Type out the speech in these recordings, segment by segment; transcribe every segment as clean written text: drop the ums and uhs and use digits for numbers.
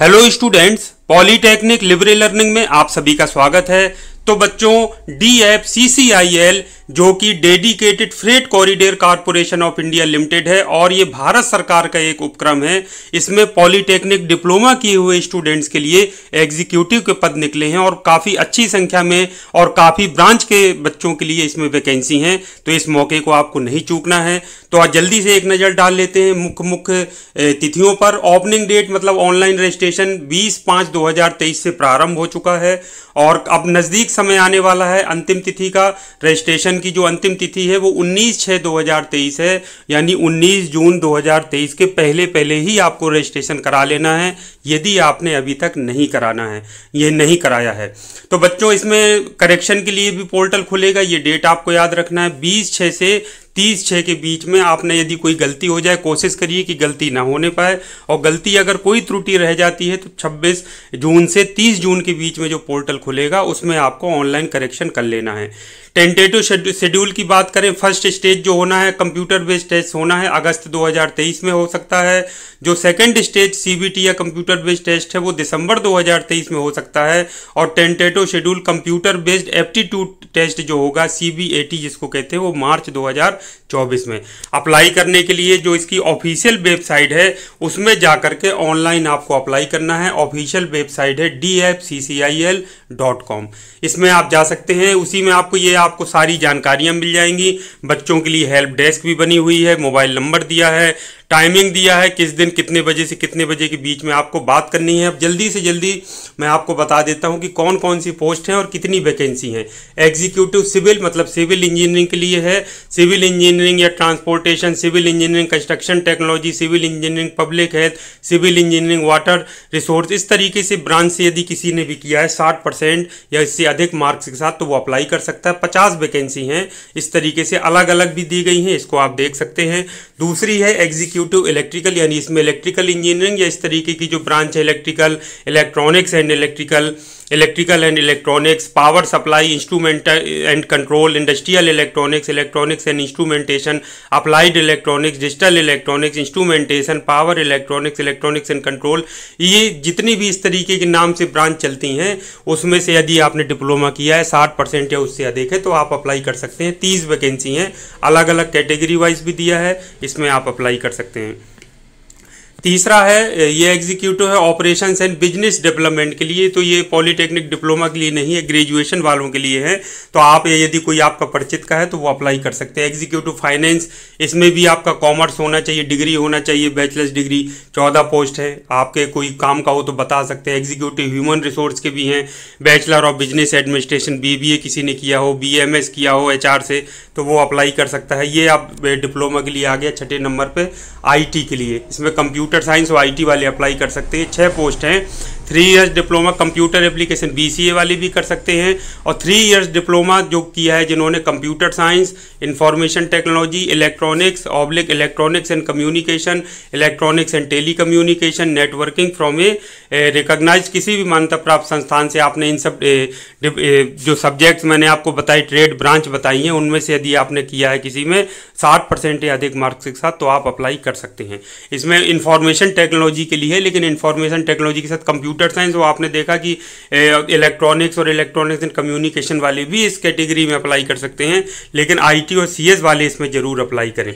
Hello students, polytechnic Libre learning में आप सभी का स्वागत है। तो बच्चों, DFCCIL जो कि dedicated freight corridor corporation of India limited है और ये भारत सरकार का एक उपक्रम है। इसमें पॉलीटेक्निक डिप्लोमा किए हुए स्टूडेंट्स के लिए एग्जीक्यूटिव के पद निकले हैं और काफ़ी अच्छी संख्या में और काफ़ी ब्रांच के बच्चों के लिए इसमें वैकेंसी हैं। तो इस मौके को आपको नहीं चूकना है। तो आज जल्दी से एक नज़र डाल लेते हैं मुख्य तिथियों पर। ओपनिंग डेट मतलब ऑनलाइन रजिस्ट्रेशन 20/5/2023 से प्रारंभ हो चुका है और अब नज़दीक समय आने वाला है अंतिम तिथि का। रजिस्ट्रेशन की जो अंतिम तिथि है वो 19/6/2023 है, यानी 19 जून 2023 के पहले ही आपको रजिस्ट्रेशन करा लेना है यदि आपने अभी तक नहीं कराना है, ये नहीं कराया है। तो बच्चों, इसमें करेक्शन के लिए भी पोर्टल खुलेगा। ये डेट आपको याद रखना है, 20/6 से 30/6 के बीच में। आपने यदि कोई गलती हो जाए, कोशिश करिए कि गलती ना होने पाए, और गलती अगर कोई त्रुटि रह जाती है तो 26 जून से 30 जून के बीच में जो पोर्टल खुलेगा उसमें आपको ऑनलाइन करेक्शन कर लेना है। टेंटेटिव शेड्यूल की बात करें, फर्स्ट स्टेज जो होना है कंप्यूटर बेस्ड टेस्ट होना है, अगस्त 2023 में हो सकता है। जो सेकंड स्टेज CBT या कंप्यूटर बेस्ड टेस्ट है वो दिसंबर 2023 में हो सकता है। और tentative schedule computer based aptitude test जो होगा CBAT जिसको कहते हैं वो मार्च 2024 में। अप्लाई करने के लिए जो इसकी ऑफिशियल वेबसाइट है उसमें जाकर के ऑनलाइन आपको अप्लाई करना है। ऑफिशियल वेबसाइट है DFCCIL.com, इसमें आप जा सकते हैं। उसी में आपको सारी जानकारियां मिल जाएंगी। बच्चों के लिए हेल्प डेस्क भी बनी हुई है, मोबाइल नंबर दिया है, टाइमिंग दिया है, किस दिन कितने बजे से कितने बजे के बीच में आपको बात करनी है। अब जल्दी से जल्दी मैं आपको बता देता हूं कि कौन कौन सी पोस्ट हैं और कितनी वैकेंसी हैं। एग्जीक्यूटिव सिविल मतलब सिविल इंजीनियरिंग के लिए है, सिविल इंजीनियरिंग या transportation, civil engineering construction technology, civil engineering public health, civil engineering water resource. इस तरीके से ब्रांच से यदि किसी ने भी किया है 60% या इससे अधिक मार्क्स के साथ तो वो अप्लाई कर सकता है। 50 वैकेंसी हैं, इस तरीके से अलग अलग भी दी गई हैं, इसको आप देख सकते हैं। दूसरी है एग्जीक्यूटिव इलेक्ट्रिकल, यानी इसमें इलेक्ट्रिकल इंजीनियरिंग या इस तरीके की जो ब्रांच है electrical, electronics and electrical and electronics, power supply, instrument and control, industrial electronics, electronics and instrumentation, applied electronics, digital electronics, instrumentation, power electronics, electronics and control. ये जितनी भी इस तरीके के नाम से ब्रांच चलती हैं उसमें से यदि आपने डिप्लोमा किया है 60% या उससे अधिक है तो आप अप्लाई कर सकते हैं। 30 वैकेंसी हैं, अलग अलग कैटेगरी वाइज भी दिया है, इसमें आप अप्लाई कर सकते हैं। तीसरा है ये एग्जीक्यूटिव है ऑपरेशंस एंड बिजनेस डेवलपमेंट के लिए। तो ये पॉलीटेक्निक डिप्लोमा के लिए नहीं है, ग्रेजुएशन वालों के लिए है। तो आप यदि कोई आपका परिचित का है तो वो अप्लाई कर सकते हैं। एग्जीक्यूटिव फाइनेंस, इसमें भी आपका कॉमर्स होना चाहिए, डिग्री होना चाहिए, बैचलर्स डिग्री। 14 पोस्ट है, आपके कोई काम का हो तो बता सकते हैं। एग्जीक्यूटिव ह्यूमन रिसोर्स के भी हैं, bachelor of business administration, BBA किसी ने किया हो, BMS किया हो HR से तो वो अप्लाई कर सकता है। ये आप डिप्लोमा के लिए आ गया। 6 नंबर पे IT के लिए, इसमें कंप्यूटर साइंस और IT वाले अप्लाई कर सकते हैं। 6 पोस्ट हैं। 3 years diploma computer application BCA वाले भी कर सकते हैं, और 3 इयर्स डिप्लोमा जो किया है जिन्होंने computer science, information technology, electronics electronics and communication, electronics and telecommunication, networking from a recognise किसी भी मान्यता प्राप्त संस्थान से आपने इन सब जो सब्जेक्ट्स मैंने आपको बताई, ट्रेड ब्रांच बताई हैं, उनमें से यदि आपने किया है किसी में 60% या अधिक मार्क्स के साथ तो आप अप्लाई कर सकते हैं। इसमें इंफॉर्मेशन टेक्नोलॉजी के लिए है, लेकिन इंफॉर्मेशन टेक्नोलॉजी के साथ कंप्यूटर साइंस, वो आपने देखा कि इलेक्ट्रॉनिक्स और इलेक्ट्रॉनिक्स एंड कम्युनिकेशन वाले भी इस कैटेगरी में अप्लाई कर सकते हैं, लेकिन IT और CS वाले इसमें जरूर अप्लाई करें।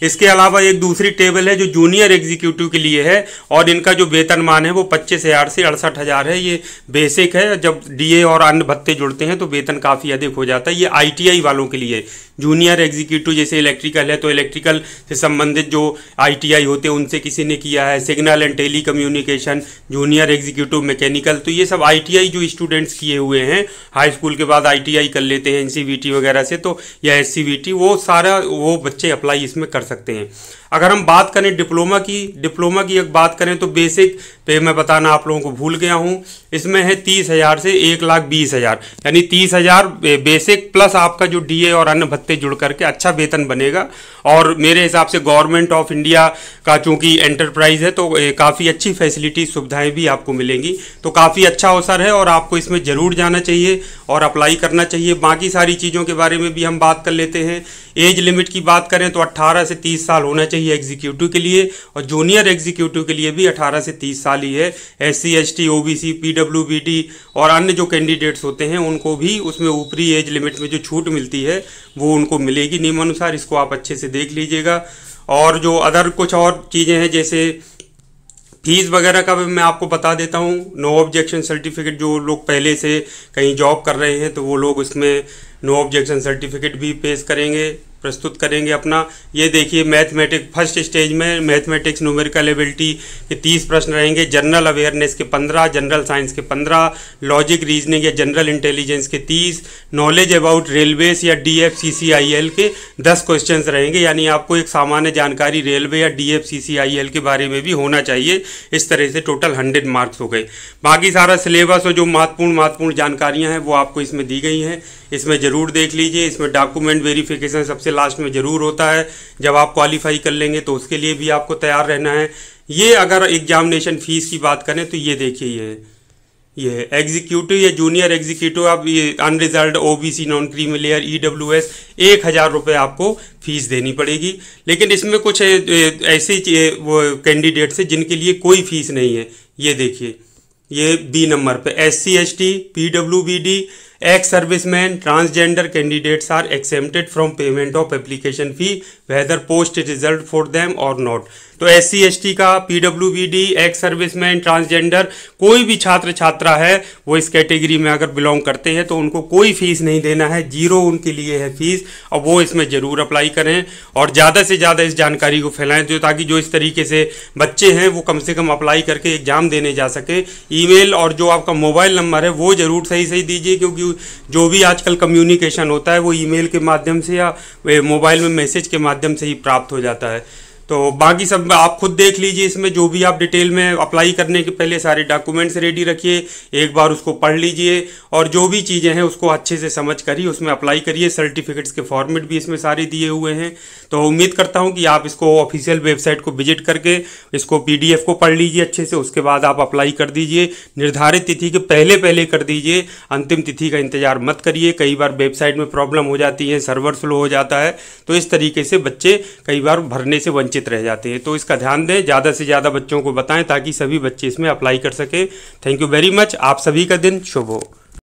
इसके अलावा एक दूसरी टेबल है जो जूनियर एग्जीक्यूटिव के लिए है, और इनका जो वेतनमान है वो 25,000 से 68,000 है। ये बेसिक है, जब DA और अन्य भत्ते जुड़ते हैं तो वेतन काफ़ी अधिक हो जाता है। ये ITI वालों के लिए जूनियर एग्जीक्यूटिव, जैसे इलेक्ट्रिकल है तो इलेक्ट्रिकल से संबंधित जो ITI होते हैं उनसे किसी ने किया है, signal and telecommunication, junior executive mechanical, तो ये सब ITI जो स्टूडेंट्स किए हुए हैं, हाई स्कूल के बाद ITI कर लेते हैं NCVT वगैरह से तो, या SCVT, वो सारा वो बच्चे अप्लाई इसमें कर सकते हैं। अगर हम बात करें डिप्लोमा की एक बात करें तो बेसिक पे मैं बताना आप लोगों को भूल गया हूं, इसमें है 30,000 से 1,20,000, यानी 30,000 बेसिक प्लस आपका जो DA और अन्य भत्ते जुड़ करके अच्छा वेतन बनेगा। और मेरे हिसाब से गवर्नमेंट ऑफ इंडिया का चूंकि एंटरप्राइज है तो काफ़ी अच्छी फैसिलिटी सुविधाएं भी आपको मिलेंगी। तो काफ़ी अच्छा अवसर है और आपको इसमें ज़रूर जाना चाहिए और अप्लाई करना चाहिए। बाकी सारी चीज़ों के बारे में भी हम बात कर लेते हैं। एज लिमिट की बात करें तो 18 से 30 साल होना चाहिए एग्जीक्यूटिव के लिए, और जूनियर एग्जीक्यूटिव के लिए भी 18 से 30 साल ही है। SC ST OBC PWBD और अन्य जो कैंडिडेट्स होते हैं उनको भी उसमें ऊपरी एज लिमिट में जो छूट मिलती है वो उनको मिलेगी नियमानुसार। इसको आप अच्छे से देख लीजिएगा। और जो अदर कुछ और चीज़ें हैं जैसे फीस वगैरह का भी मैं आपको बता देता हूँ। नो ऑब्जेक्शन सर्टिफिकेट, जो लोग पहले से कहीं जॉब कर रहे हैं तो वो लोग उसमें नो ऑब्जेक्शन सर्टिफिकेट भी पेश करेंगे, प्रस्तुत करेंगे अपना। ये देखिए मैथमेटिक्स फर्स्ट स्टेज में मैथमेटिक्स न्यूमेरिकल एबिलिटी के 30 प्रश्न रहेंगे, जनरल अवेयरनेस के 15, जनरल साइंस के 15, लॉजिक रीजनिंग या जनरल इंटेलिजेंस के 30, नॉलेज अबाउट रेलवेज या DFCCIL के 10 क्वेश्चंस रहेंगे। यानी आपको एक सामान्य जानकारी रेलवे या DFCCIL के बारे में भी होना चाहिए। इस तरह से टोटल 100 मार्क्स हो गए। बाकी सारा सिलेबस और जो महत्वपूर्ण जानकारियाँ हैं वो आपको इसमें दी गई हैं, इसमें ज़रूर देख लीजिए। इसमें डॉक्यूमेंट वेरिफिकेशन सबसे लास्ट में ज़रूर होता है। जब आप क्वालिफाई कर लेंगे तो उसके लिए भी आपको तैयार रहना है। ये अगर एग्जामिनेशन फ़ीस की बात करें तो ये देखिए ये एग्जीक्यूटिव या जूनियर एग्जीक्यूटिव, आप ये unreserved OBC non creamy layer EWS 1000 रुपये आपको फ़ीस देनी पड़ेगी। लेकिन इसमें कुछ ऐसे वो कैंडिडेट्स हैं जिनके लिए कोई फ़ीस नहीं है। ये देखिए ये B नंबर पे SC ST PWBD ex serviceman transgender candidates are exempted from payment of application fee whether post result for them और नॉट। तो SC ST का, PWBD, एक्स सर्विसमैन, ट्रांसजेंडर कोई भी छात्र छात्रा है वो इस कैटेगरी में अगर बिलोंग करते हैं तो उनको कोई फीस नहीं देना है, 0 उनके लिए है फीस। और वो इसमें ज़रूर अप्लाई करें और ज़्यादा से ज़्यादा इस जानकारी को फैलाएं जो ताकि जो इस तरीके से बच्चे हैं वो कम से कम अप्लाई करके एग्ज़ाम देने जा सके। ईमेल और जो आपका मोबाइल नंबर है वो ज़रूर सही दीजिए, क्योंकि जो भी आजकल कम्युनिकेशन होता है वो ईमेल के माध्यम से या मोबाइल में मैसेज के माध्यम से ही प्राप्त हो जाता है। तो बाकी सब आप खुद देख लीजिए। इसमें जो भी आप डिटेल में अप्लाई करने के पहले सारे डॉक्यूमेंट्स रेडी रखिए, एक बार उसको पढ़ लीजिए और जो भी चीज़ें हैं उसको अच्छे से समझ कर ही उसमें अप्लाई करिए। सर्टिफिकेट्स के फॉर्मेट भी इसमें सारे दिए हुए हैं। तो उम्मीद करता हूं कि आप इसको ऑफिशियल वेबसाइट को विजिट करके इसको PDF को पढ़ लीजिए अच्छे से, उसके बाद आप अप्लाई कर दीजिए। निर्धारित तिथि के पहले कर दीजिए, अंतिम तिथि का इंतजार मत करिए। कई बार वेबसाइट में प्रॉब्लम हो जाती है, सर्वर स्लो हो जाता है, तो इस तरीके से बच्चे कई बार भरने से वंचित रह जाते हैं। तो इसका ध्यान दें, ज़्यादा से ज़्यादा बच्चों को बताएं ताकि सभी बच्चे इसमें अप्लाई कर सकें। Thank you very much. आप सभी का दिन शुभ हो।